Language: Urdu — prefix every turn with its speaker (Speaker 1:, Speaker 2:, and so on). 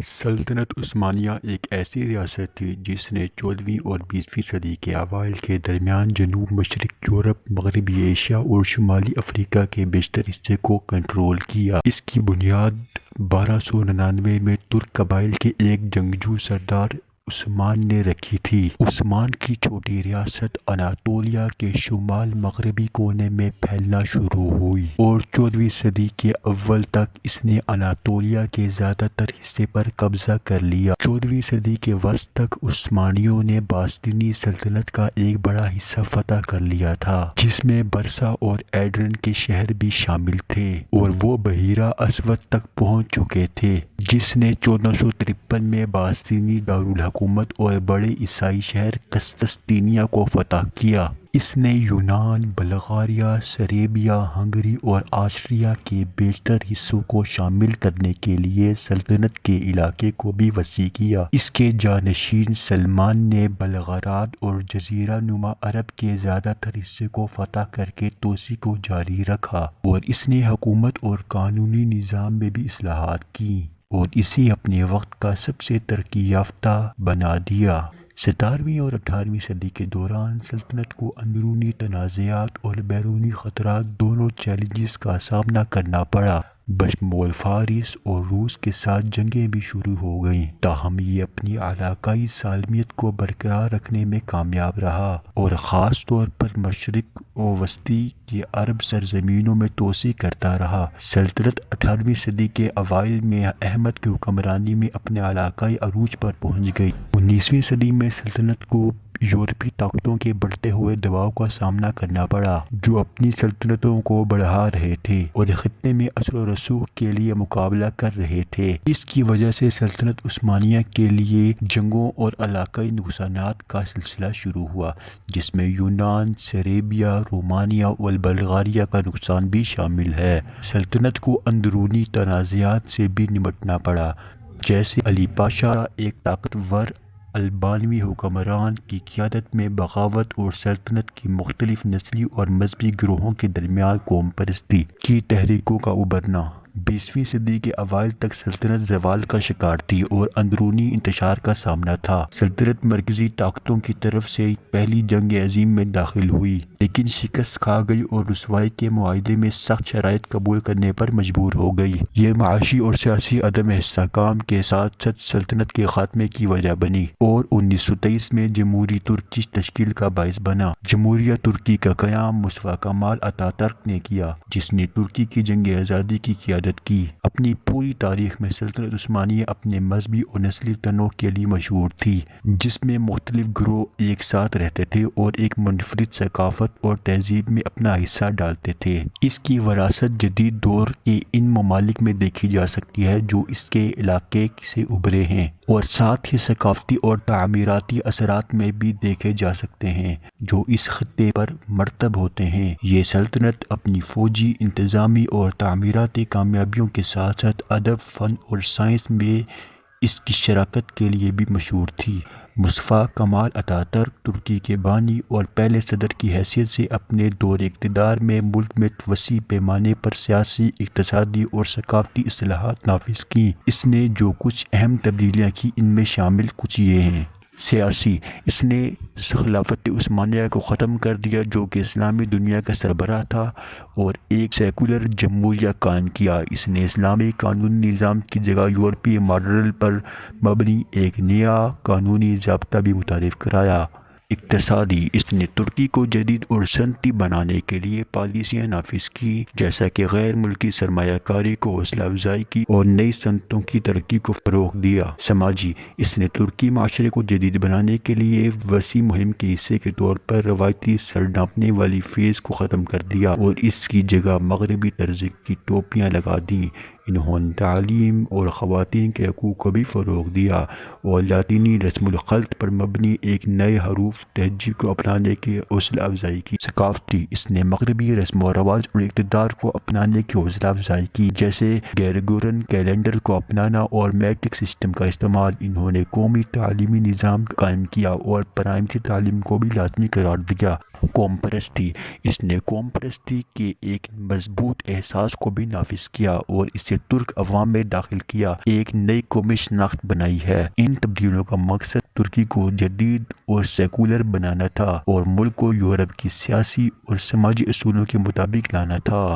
Speaker 1: سلطنت عثمانیہ ایک ایسی ریاست تھی جس نے 14ویں اور 20ویں صدی کے اوائل کے درمیان جنوب مشرق یورپ، مغربی ایشیا اور شمالی افریقہ کے بیشتر حصے کو کنٹرول کیا۔ اس کی بنیاد 1299 میں ترک قبائل کے ایک جنگجو سردار عثمان نے رکھی تھی۔ عثمان کی چھوٹی ریاست اناطولیہ کے شمال مغربی کونے میں پھیلنا شروع ہوئی اور 14ویں صدی کے اول تک اس نے اناطولیہ کے زیادہ تر حصے پر قبضہ کر لیا۔ 14ویں صدی کے وسط تک عثمانیوں نے باستینی سلطنت کا ایک بڑا حصہ فتح کر لیا تھا، جس میں برسا اور ایڈرن کے شہر بھی شامل تھے، اور وہ بحیرہ اسود تک پہنچ چکے تھے، جس نے 1453 میں باستینی دارالحکومت اور بڑے عیسائی شہر قسطنطنیہ کو فتح کیا۔ اس نے یونان، بلغاریہ، سربیا، ہنگری اور آسٹریا کے بیشتر حصوں کو شامل کرنے کے لیے سلطنت کے علاقے کو بھی وسیع کیا۔ اس کے جانشین سلمان نے بلغاراد اور جزیرہ نما عرب کے زیادہ تر حصے کو فتح کر کے توسیع کو جاری رکھا، اور اس نے حکومت اور قانونی نظام میں بھی اصلاحات کیں اور اسے اپنے وقت کا سب سے ترقی یافتہ بنا دیا۔ 17ویں اور 18ویں صدی کے دوران سلطنت کو اندرونی تنازعات اور بیرونی خطرات دونوں چیلنجز کا سامنا کرنا پڑا۔ بشمول فارس اور روس کے ساتھ جنگیں بھی شروع ہو گئیں، تاہم یہ اپنی علاقائی سالمیت کو برقرار رکھنے میں کامیاب رہا اور خاص طور پر مشرق وسطی کی عرب سرزمینوں میں توسیع کرتا رہا۔ سلطنت 18ویں صدی کے اوائل میں احمد کی حکمرانی میں اپنے علاقائی عروج پر پہنچ گئی۔ 19ویں صدی میں سلطنت کو یورپی طاقتوں کے بڑھتے ہوئے دباؤ کا سامنا کرنا پڑا، جو اپنی سلطنتوں کو بڑھا رہے تھے اور خطے میں اثر و رسوخ کے لیے مقابلہ کر رہے تھے۔ اس کی وجہ سے سلطنت عثمانیہ کے لیے جنگوں اور علاقائی نقصانات کا سلسلہ شروع ہوا، جس میں یونان، سربیا، رومانیہ اور بلغاریہ کا نقصان بھی شامل ہے۔ سلطنت کو اندرونی تنازعات سے بھی نمٹنا پڑا، جیسے علی پاشا، ایک طاقتور البانوی حکمران کی قیادت میں بغاوت اور سلطنت کی مختلف نسلی اور مذہبی گروہوں کے درمیان قوم پرستی کی تحریکوں کا ابھرنا۔ 20ویں صدی کے اوائل تک سلطنت زوال کا شکار تھی اور اندرونی انتشار کا سامنا تھا۔ سلطنت مرکزی طاقتوں کی طرف سے پہلی جنگ عظیم میں داخل ہوئی، لیکن شکست کھا گئی اور رسوائی کے معاہدے میں سخت شرائط قبول کرنے پر مجبور ہو گئی۔ یہ معاشی اور سیاسی عدم استحکام کے ساتھ ساتھ سلطنت کے خاتمے کی وجہ بنی اور 1923 میں جمہوری ترکی تشکیل کا باعث بنا۔ جمہوریہ ترکی کا قیام مصطفیٰ کمال اتاتürk نے کیا، جس نے ترکی کی جنگ آزادی کی قیادت کی۔ اپنی پوری تاریخ میں سلطنت عثمانیہ اپنے مذہبی اور نسلی تنوع کے لیے مشہور تھی، جس میں مختلف گروہ ایک ساتھ رہتے تھے اور ایک منفرد ثقافت اور تہذیب میں اپنا حصہ ڈالتے تھے۔ اس کی وراثت جدید دور کے ان ممالک میں دیکھی جا سکتی ہے جو اس کے علاقے سے ابھرے ہیں، اور ساتھ ہی ثقافتی اور تعمیراتی اثرات میں بھی دیکھے جا سکتے ہیں جو اس خطے پر مرتب ہوتے ہیں۔ یہ سلطنت اپنی فوجی، انتظامی اور تعمیراتی کامیابیوں کے ساتھ ساتھ ادب، فن اور سائنس میں اس کی شراکت کے لیے بھی مشہور تھی۔ مصطفیٰ کمال اتاتürk ترکی کے بانی اور پہلے صدر کی حیثیت سے اپنے دور اقتدار میں ملک میں وسیع پیمانے پر سیاسی، اقتصادی اور ثقافتی اصلاحات نافذ کیں۔ اس نے جو کچھ اہم تبدیلیاں کی، ان میں شامل کچھ یہ ہیں۔ سیاسی: اس نے خلافت عثمانیہ کو ختم کر دیا، جو کہ اسلامی دنیا کا سربراہ تھا، اور ایک سیکولر جمہوریہ قائم کیا۔ اس نے اسلامی قانونی نظام کی جگہ یورپی ماڈل پر مبنی ایک نیا قانونی ضابطہ بھی متعارف کرایا۔ اقتصادی: اس نے ترکی کو جدید اور صنعتی بنانے کے لیے پالیسیاں نافذ کی، جیسا کہ غیر ملکی سرمایہ کاری کو حوصلہ افزائی کی اور نئی صنعتوں کی ترقی کو فروغ دیا۔ سماجی: اس نے ترکی معاشرے کو جدید بنانے کے لیے وسیع مہم کے حصے کے طور پر روایتی سر ڈھانپنے والی فیس کو ختم کر دیا اور اس کی جگہ مغربی طرز کی ٹوپیاں لگا دیں۔ انہوں نے تعلیم اور خواتین کے حقوق کو بھی فروغ دیا اور لاطینی رسم الخط پر مبنی ایک نئے حروف تہجی کو اپنانے کی حوصلہ افزائی کی۔ ثقافتی: اس نے مغربی رسم و رواج اور اقتدار کو اپنانے کی حوصلہ افزائی کی، جیسے گریگورین کیلنڈر کو اپنانا اور میٹرک سسٹم کا استعمال۔ انہوں نے قومی تعلیمی نظام قائم کیا اور پرائمری تعلیم کو بھی لازمی قرار دیا۔ قوم پرستی: اس نے قوم پرستی کے ایک مضبوط احساس کو بھی نافذ کیا اور اسے جسے ترک عوام میں داخل کیا، ایک نئی قومی شناخت بنائی ہے۔ ان تبدیلیوں کا مقصد ترکی کو جدید اور سیکولر بنانا تھا اور ملک کو یورپ کی سیاسی اور سماجی اصولوں کے مطابق لانا تھا۔